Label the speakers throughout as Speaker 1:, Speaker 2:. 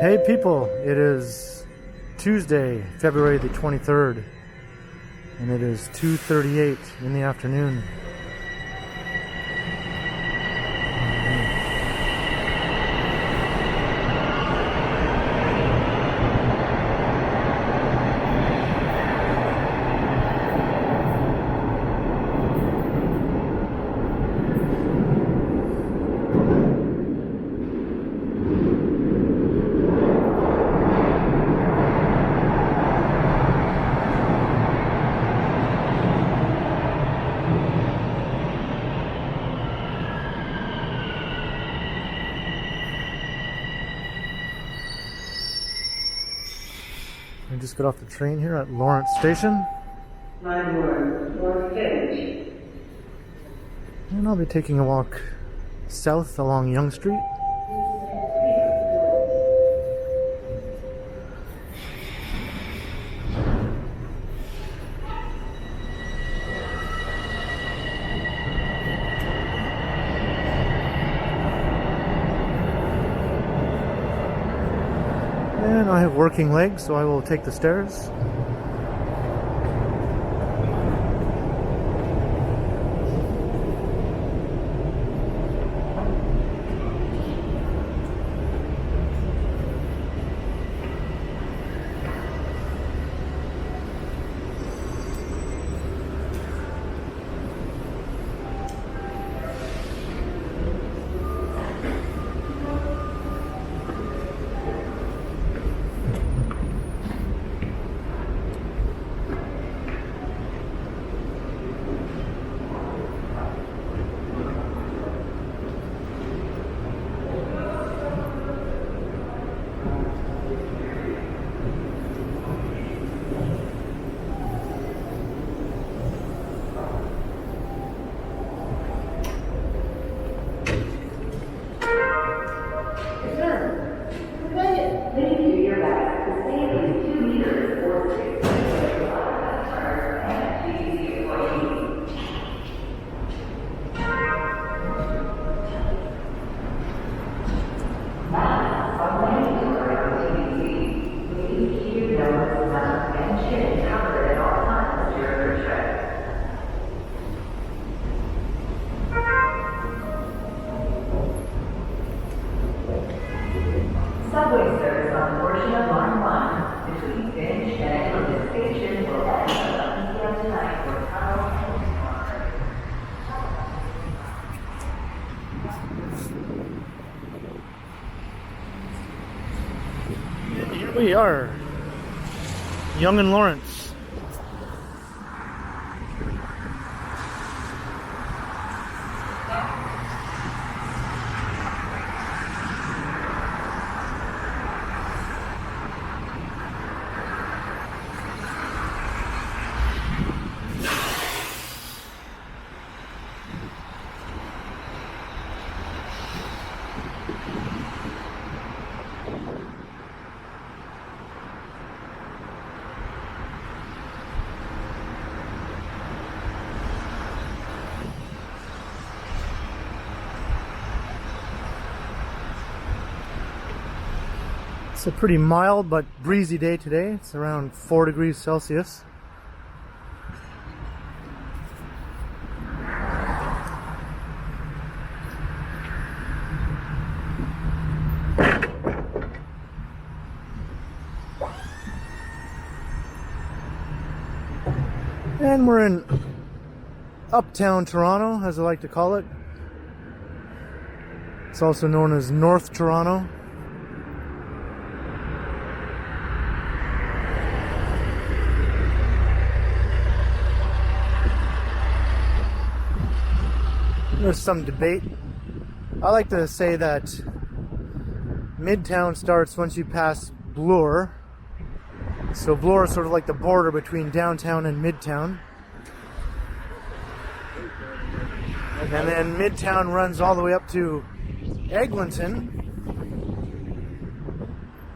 Speaker 1: Hey people, it is Tuesday, February the 23rd, and it is 2:38 in the afternoon. I just got off the train here at Lawrence Station.
Speaker 2: Line 1, North Village.
Speaker 1: And I'll be taking a walk south along Yonge Street. And I have working legs, so I will take the stairs.
Speaker 2: Subway service on a portion of Line 1 between Finch and Eglinton Station will end at 11 p.m. tonight for tunnel and
Speaker 1: Here we are, Yonge and Lawrence. It's a pretty mild but breezy day today. It's around 4 degrees Celsius. And we're in Uptown Toronto, as I like to call it. It's also known as North Toronto. There's some debate. I like to say that Midtown starts once you pass Bloor. So Bloor is sort of like the border between downtown and Midtown. And then Midtown runs all the way up to Eglinton.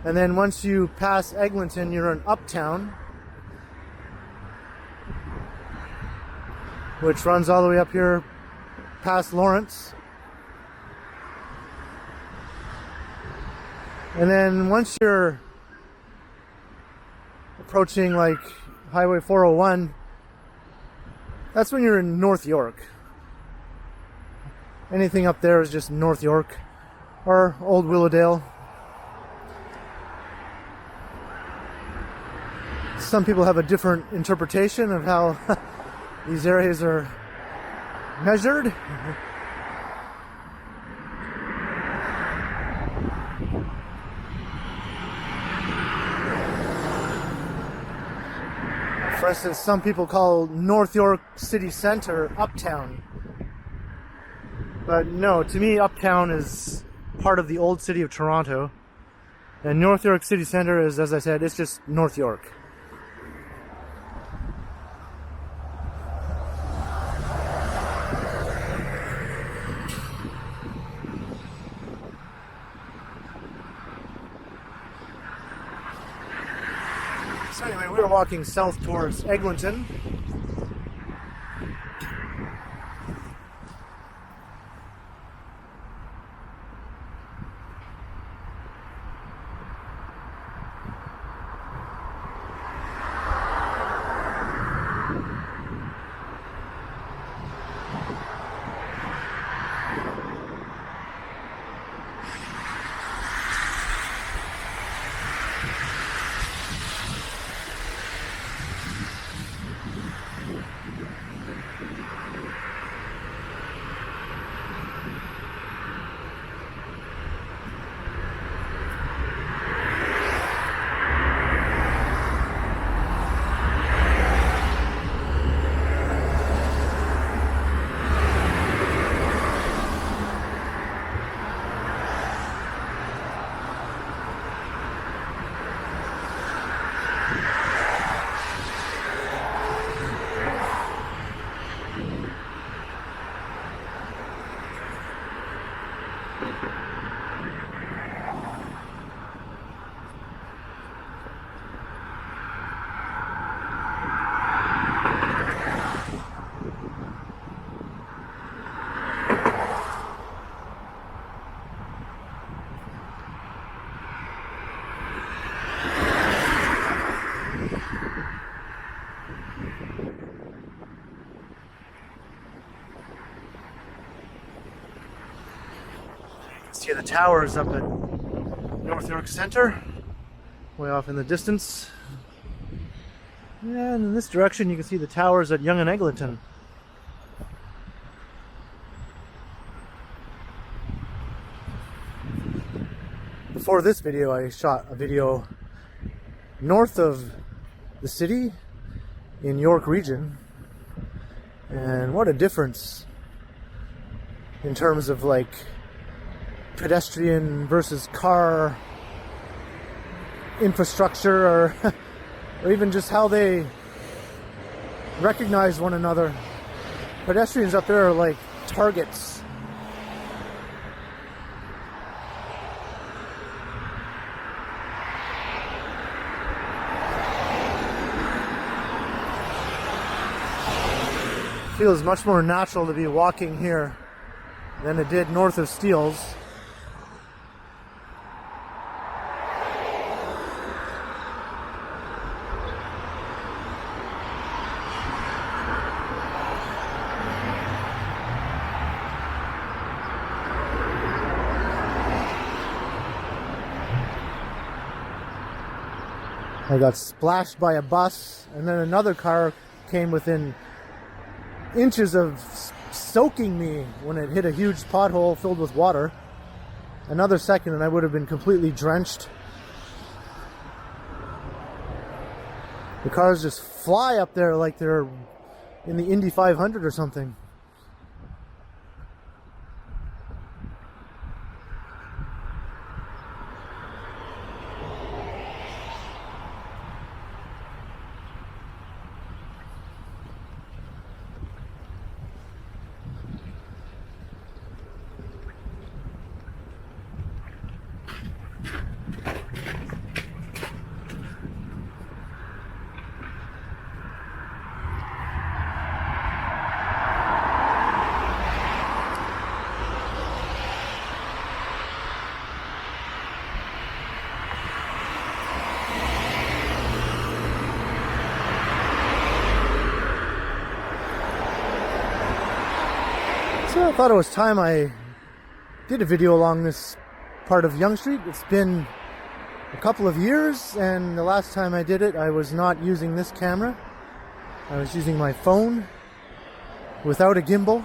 Speaker 1: And then once you pass Eglinton, you're in Uptown, which runs all the way up here past Lawrence. And then once you're approaching like Highway 401, that's when you're in North York. Anything up there is just North York or Old Willowdale. Some people have a different interpretation of how these areas are measured. For instance, some people call North York City Center Uptown. But no, to me, Uptown is part of the old city of Toronto. And North York City Center is, as I said, it's just North York. So anyway, we were walking south towards Eglinton. See the towers up at North York Center, way off in the distance. And in this direction you can see the towers at Yonge and Eglinton. Before this video, I shot a video north of the city in York region, and what a difference in terms of like pedestrian versus car infrastructure, or or even just how they recognize one another. Pedestrians up there are like targets. Feels much more natural to be walking here than it did north of Steeles. I got splashed by a bus, and then another car came within inches of soaking me when it hit a huge pothole filled with water. Another second and I would have been completely drenched. The cars just fly up there like they're in the Indy 500 or something. Well, I thought it was time I did a video along this part of Yonge Street. It's been a couple of years, and the last time I did it, I was not using this camera. I was using my phone without a gimbal.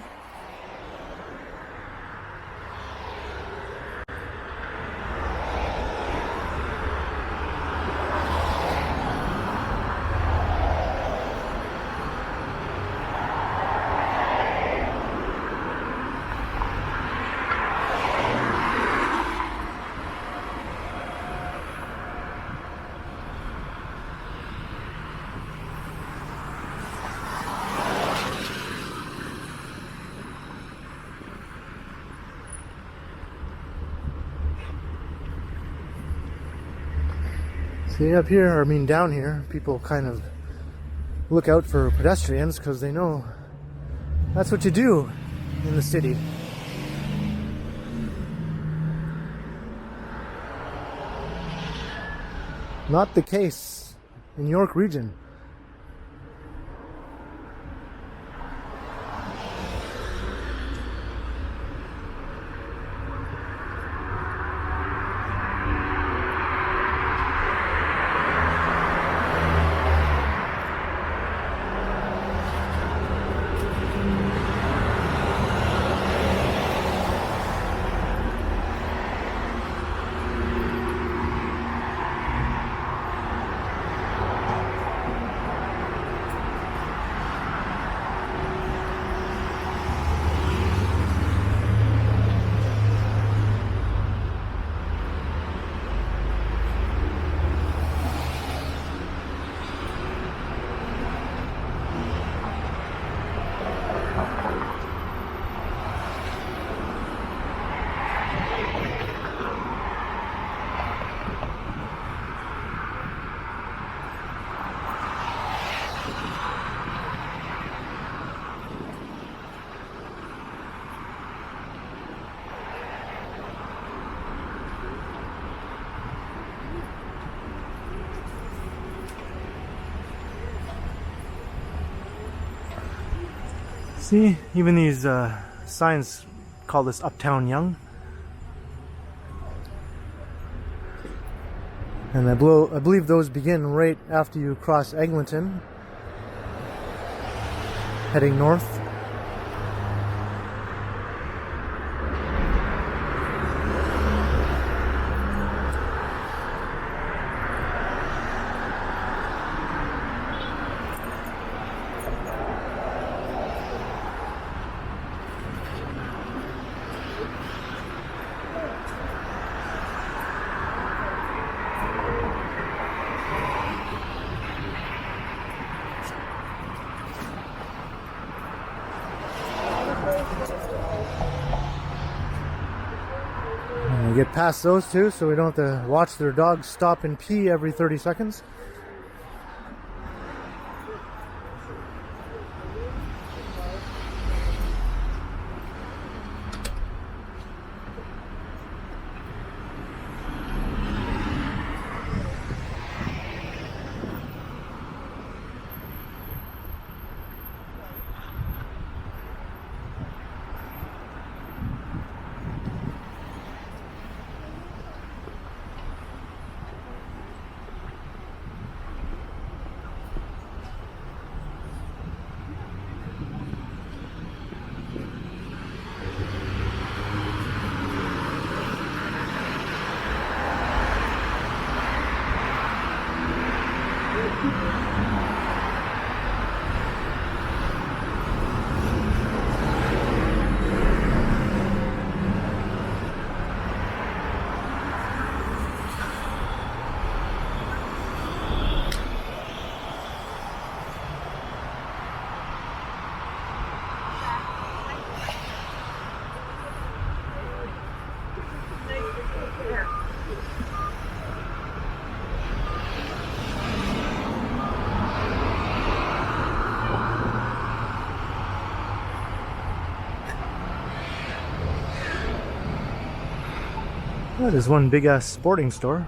Speaker 1: See, up here, I mean down here, people kind of look out for pedestrians because they know that's what you do in the city. Not the case in York region. See, even these signs call this Uptown Yonge. And I believe those begin right after you cross Eglinton, heading north. And we get past those two so we don't have to watch their dogs stop and pee every 30 seconds. That is one big ass sporting store.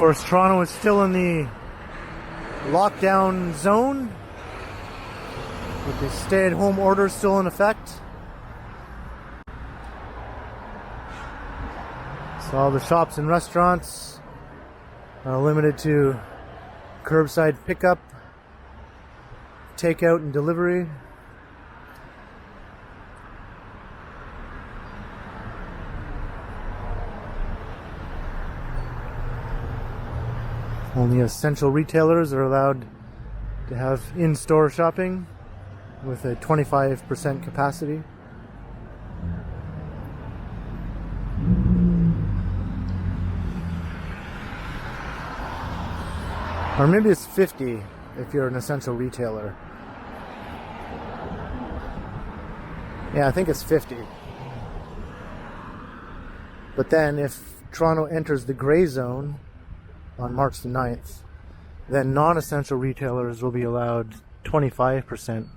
Speaker 1: course, Toronto is still in the lockdown zone, with the stay-at-home order still in effect. So all the shops and restaurants are limited to curbside pickup, takeout, and delivery. Only essential retailers are allowed to have in-store shopping with a 25% capacity. Or maybe it's 50 if you're an essential retailer. Yeah, I think it's 50. But then if Toronto enters the gray zone on March the 9th, then non-essential retailers will be allowed 25%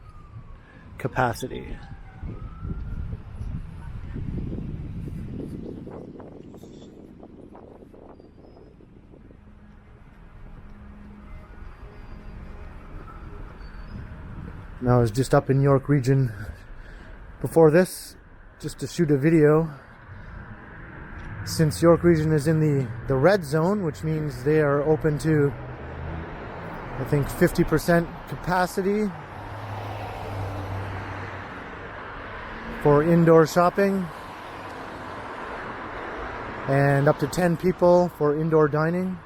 Speaker 1: capacity. Now I was just up in York Region before this, just to shoot a video. Since York Region is in the red zone, which means they are open to, I think, 50% capacity for indoor shopping and up to 10 people for indoor dining.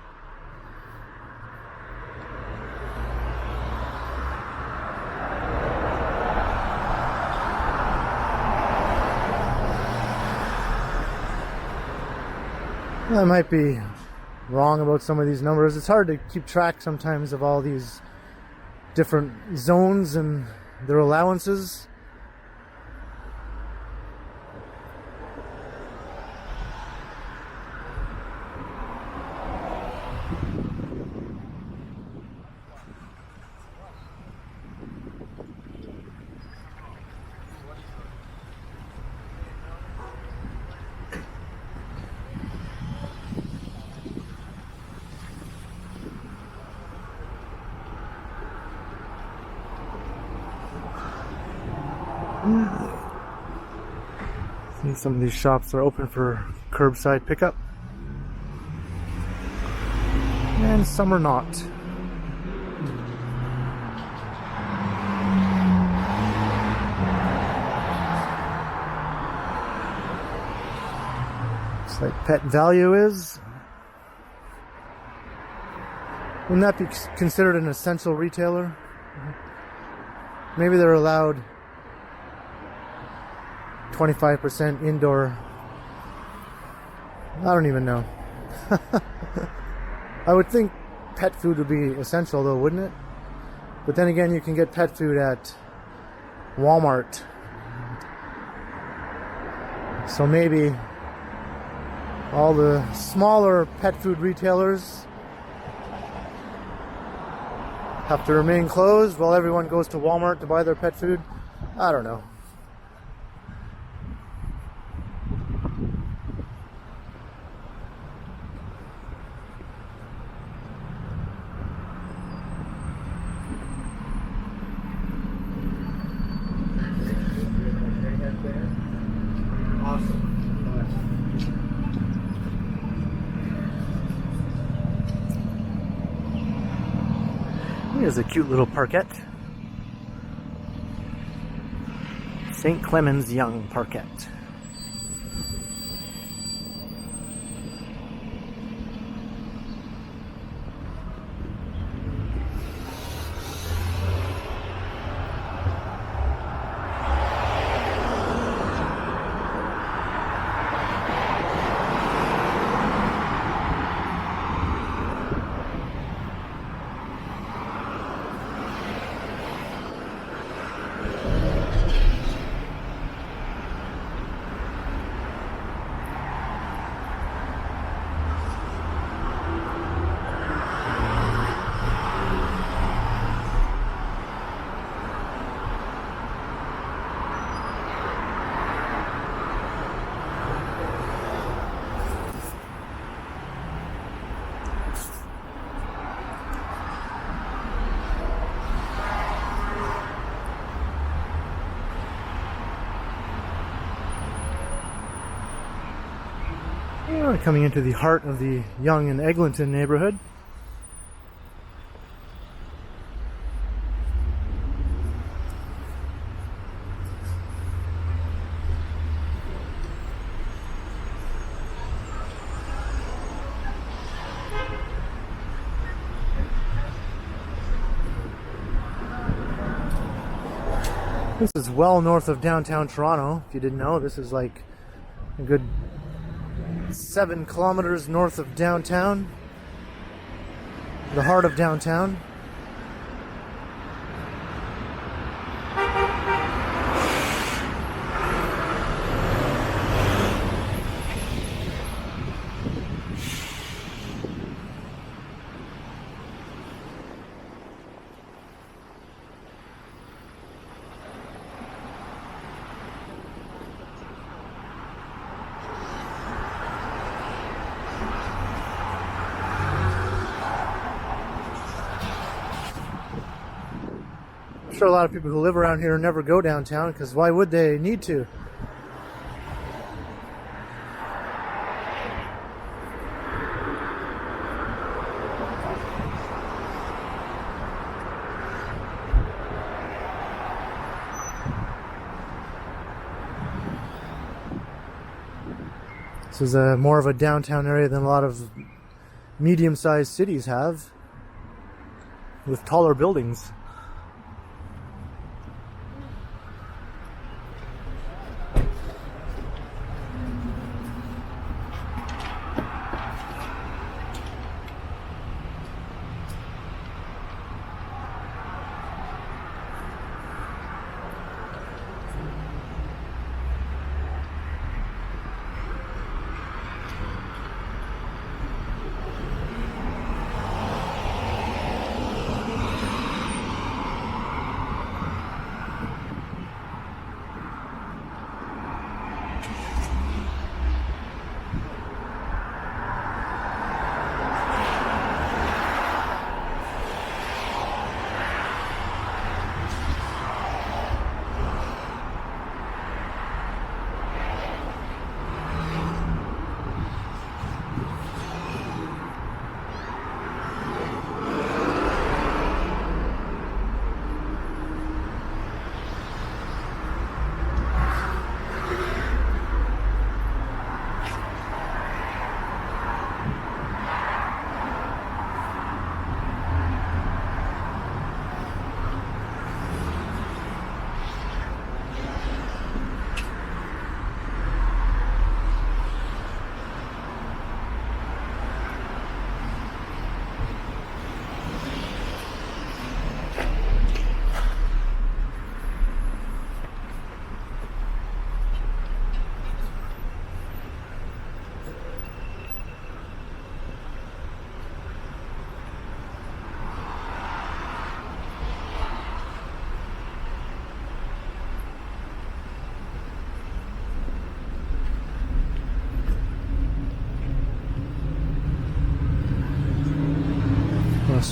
Speaker 1: I might be wrong about some of these numbers. It's hard to keep track sometimes of all these different zones and their allowances. See, some of these shops are open for curbside pickup, and some are not. Looks like Pet Value is. Wouldn't that be considered an essential retailer? Maybe they're allowed 25% indoor. I don't even know. I would think pet food would be essential though, wouldn't it? But then again, you can get pet food at Walmart. So maybe all the smaller pet food retailers have to remain closed while everyone goes to Walmart to buy their pet food. I don't know. Here's a cute little parkette. St. Clemens Young Parkette. Coming into the heart of the Yonge and Eglinton neighborhood. This is well north of downtown Toronto. If you didn't know, this is like a good 7 kilometers north of downtown, the heart of downtown. I'm sure a lot of people who live around here never go downtown, because why would they need to? This is more of a downtown area than a lot of medium-sized cities have, with taller buildings.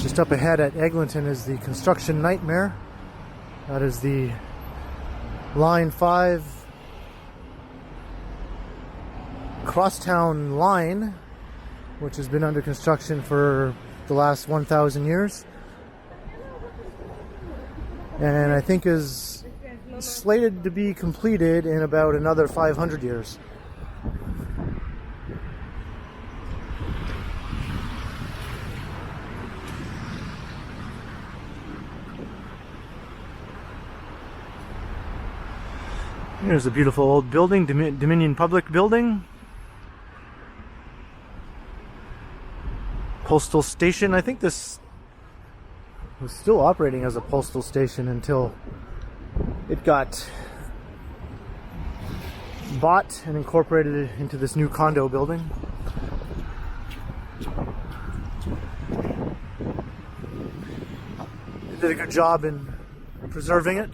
Speaker 1: Just up ahead at Eglinton is the construction nightmare. That is the Line 5 crosstown line, which has been under construction for the last 1,000 years. And I think is slated to be completed in about another 500 years. Here's a beautiful old building, Dominion Public Building. Postal station. I think this was still operating as a postal station until it got bought and incorporated into this new condo building. They did a good job in preserving it.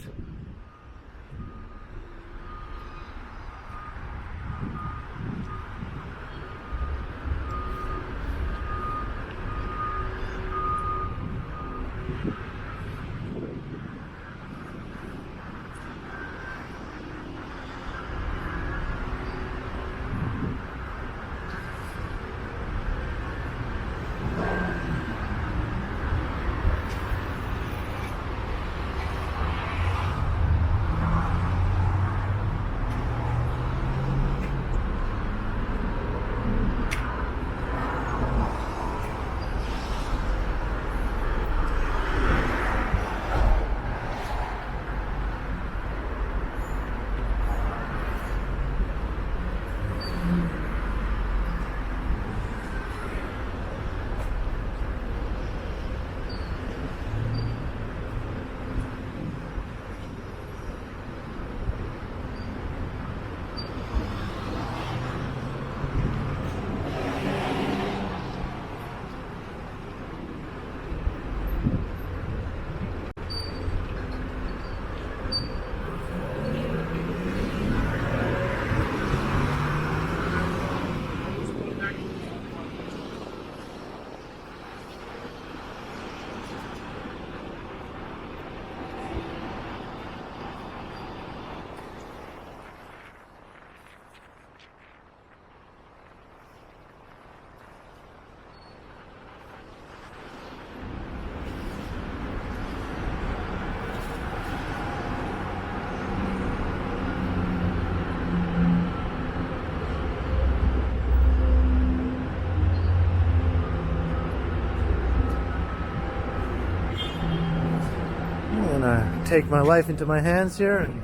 Speaker 1: take my life into my hands here and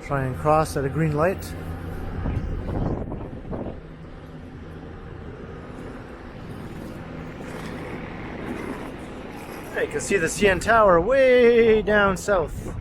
Speaker 1: try and cross at a green light. You can see the CN Tower way down south.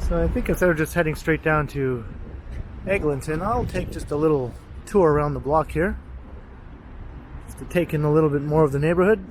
Speaker 1: So I think instead of just heading straight down to Eglinton, I'll take just a little tour around the block here, just to take in a little bit more of the neighborhood.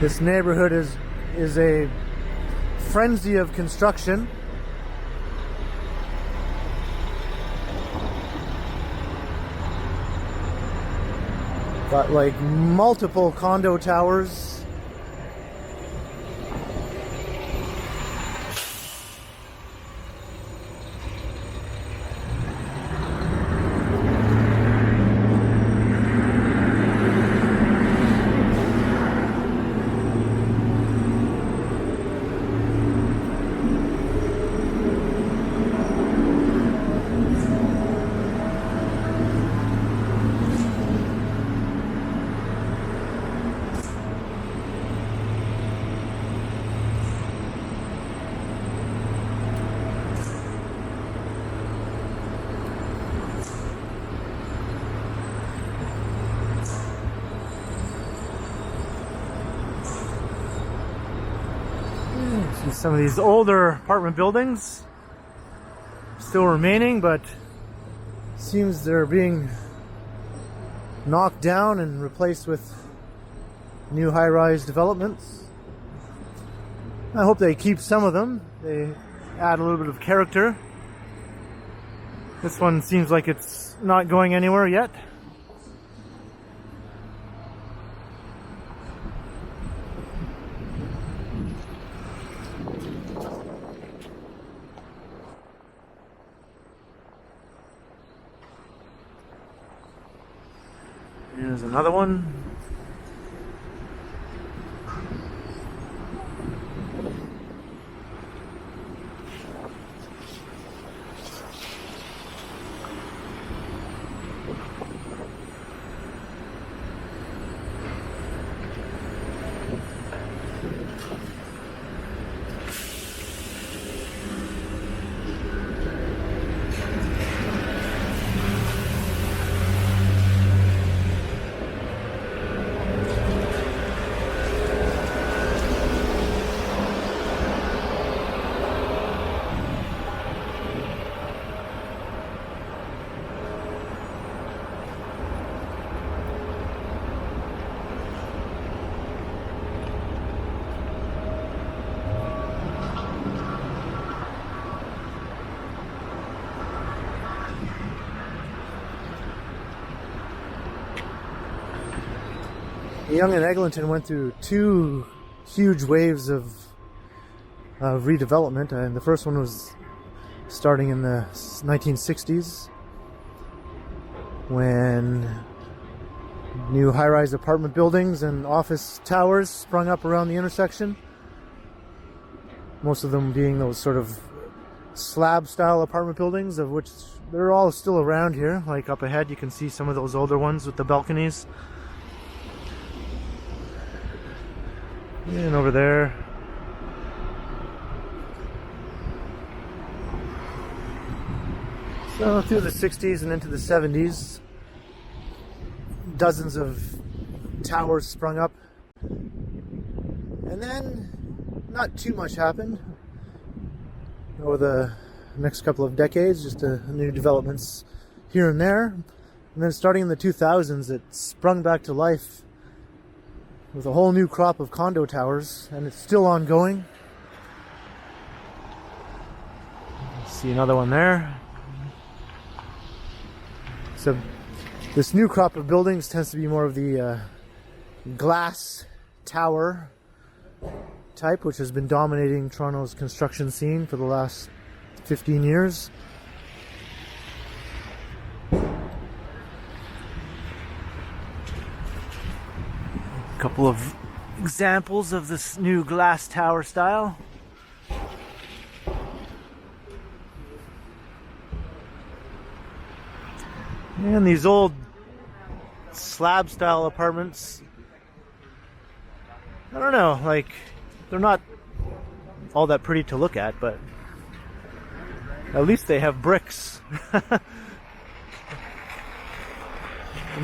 Speaker 1: This neighborhood is a frenzy of construction. Got like multiple condo towers. See some of these older apartment buildings still remaining, but seems they're being knocked down and replaced with new high-rise developments. I hope they keep some of them. They add a little bit of character. This one seems like it's not going anywhere yet. Here's another one. Yonge and Eglinton went through two huge waves of redevelopment, and the first one was starting in the 1960s when new high-rise apartment buildings and office towers sprung up around the intersection. Most of them being those sort of slab-style apartment buildings, of which they're all still around here. Like up ahead, you can see some of those older ones with the balconies. And over there, so through the 60s and into the 70s, dozens of towers sprung up, and then not too much happened over the next couple of decades, just new developments here and there. And then starting in the 2000s, it sprung back to life with a whole new crop of condo towers, and it's still ongoing. See another one there. So this new crop of buildings tends to be more of the glass tower type, which has been dominating Toronto's construction scene for the last 15 years. A couple of examples of this new glass tower style. And these old slab style apartments, I don't know, like, they're not all that pretty to look at, but at least they have bricks. I'm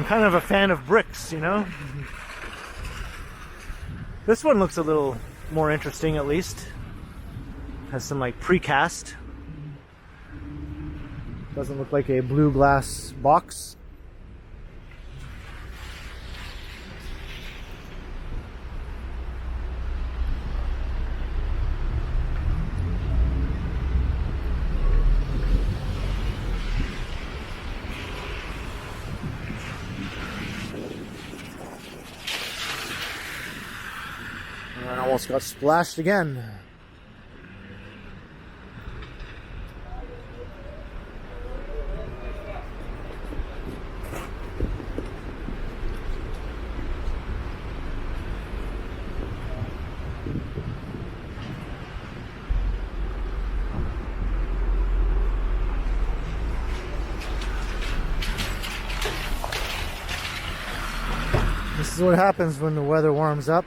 Speaker 1: kind of a fan of bricks, you know? This one looks a little more interesting, at least. Has some like precast. Doesn't look like a blue glass box. And I almost got splashed again. This is what happens when the weather warms up.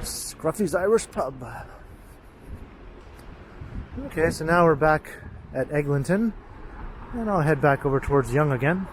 Speaker 1: Scruffy's Irish Pub. Okay, so now we're back at Eglinton, and I'll head back over towards Yonge again.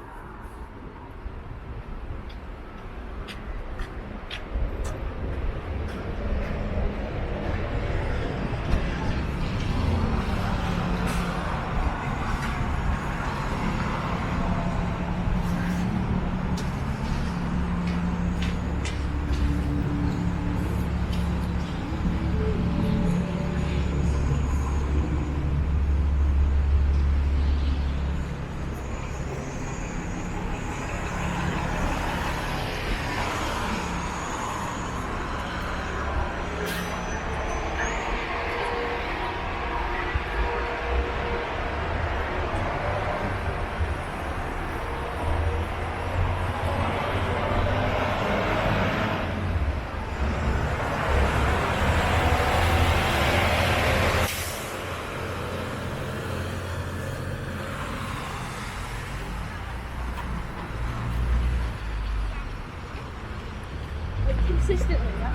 Speaker 3: Consistently, yeah.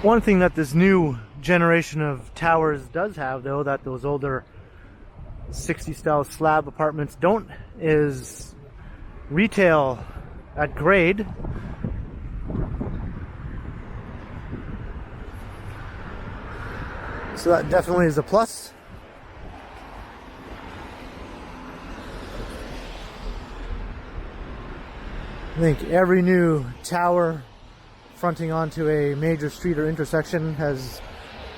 Speaker 1: One thing that this new generation of towers does have, though, that those older 60s style slab apartments don't, is retail at grade. So that definitely is a plus. I think every new tower fronting onto a major street or intersection has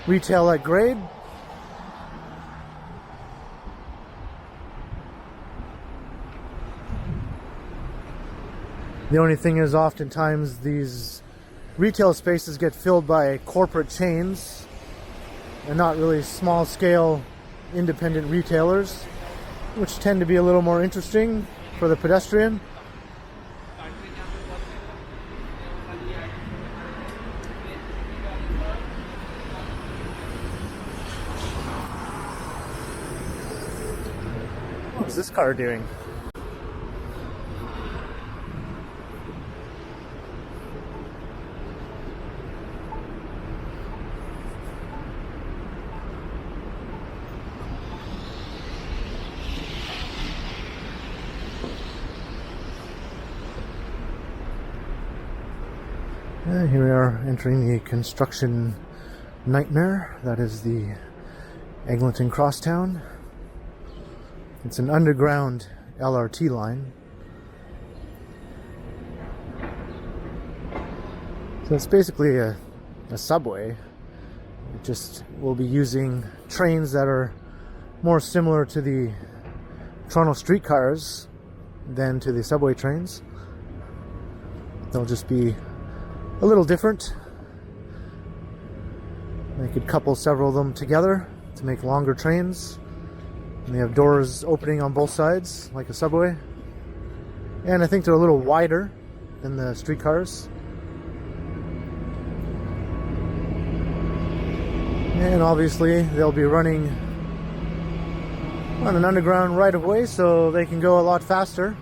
Speaker 1: retail at grade. The only thing is, oftentimes these retail spaces get filled by corporate chains and not really small scale independent retailers, which tend to be a little more interesting for the pedestrian. What's this car doing? Here we are entering the construction nightmare. That is the Eglinton Crosstown. It's an underground LRT line. So it's basically a subway. It just will be using trains that are more similar to the Toronto streetcars than to the subway trains. They'll just be a little different. They could couple several of them together to make longer trains. And they have doors opening on both sides, like a subway. And I think they're a little wider than the streetcars. And obviously they'll be running on an underground right of way, so they can go a lot faster.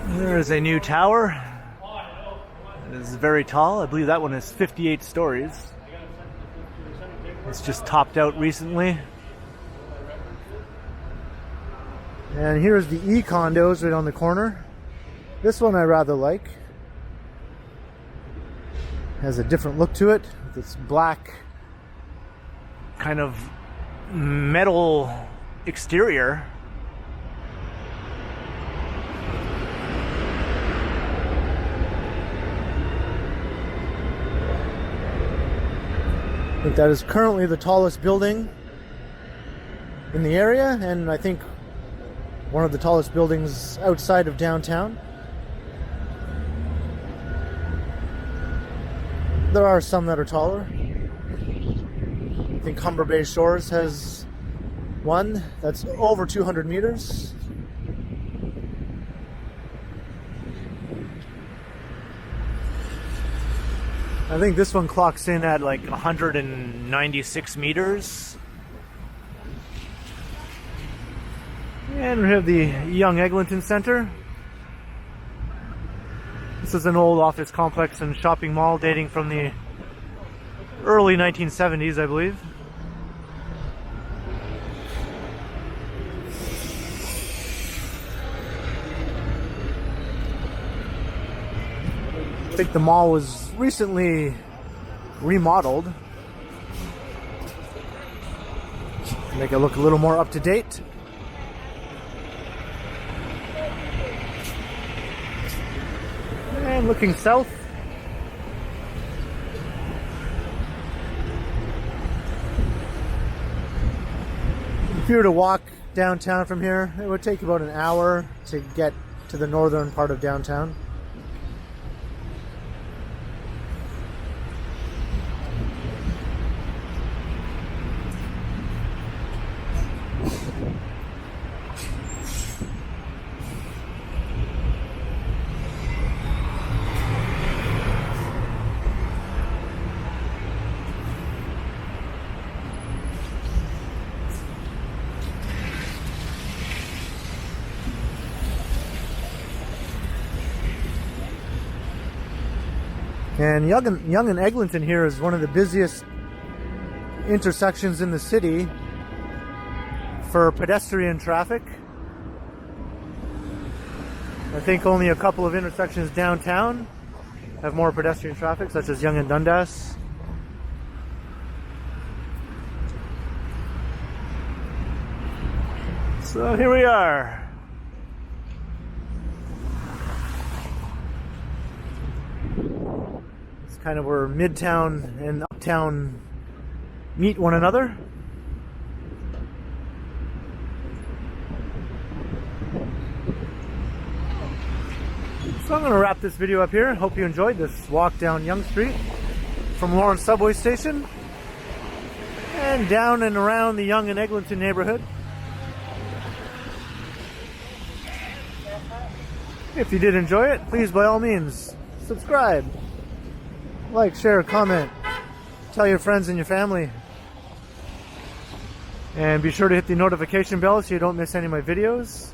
Speaker 1: There is a new tower. It is very tall. I believe that one is 58 stories. It's just topped out recently. And here's the E-condos right on the corner. This one I rather like. Has a different look to it. This black kind of metal exterior. I think that is currently the tallest building in the area, and I think one of the tallest buildings outside of downtown. There are some that are taller. I think Humber Bay Shores has one that's over 200 meters. I think this one clocks in at like 196 meters. And we have the Yonge Eglinton Center. This is an old office complex and shopping mall dating from the early 1970s, I believe. I think the mall was recently remodeled to make it look a little more up to date. And looking south, if you were to walk downtown from here, it would take about an hour to get to the northern part of downtown. And Yonge and Eglinton here is one of the busiest intersections in the city for pedestrian traffic. I think only a couple of intersections downtown have more pedestrian traffic, such as Yonge and Dundas. So here we are. It's kind of where Midtown and Uptown meet one another. So I'm going to wrap this video up here. Hope you enjoyed this walk down Yonge Street from Lawrence subway station and down and around the Yonge and Eglinton neighborhood. If you did enjoy it, please by all means subscribe, like, share, comment, tell your friends and your family, and be sure to hit the notification bell so you don't miss any of my videos.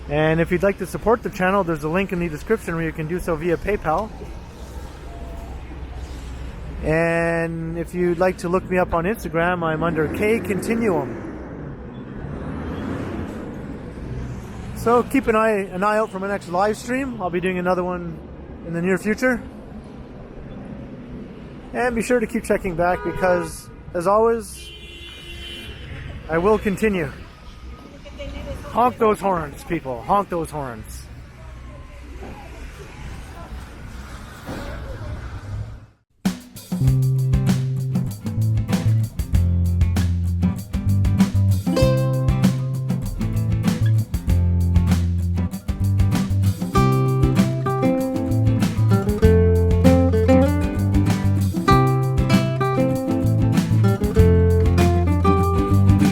Speaker 1: And if you'd like to support the channel, there's a link in the description where you can do so via PayPal. And if you'd like to look me up on Instagram, I'm under K Continuum. So keep an eye out for my next live stream. I'll be doing another one in the near future. And be sure to keep checking back because, as always, I will continue. Honk those horns, people. Honk those horns.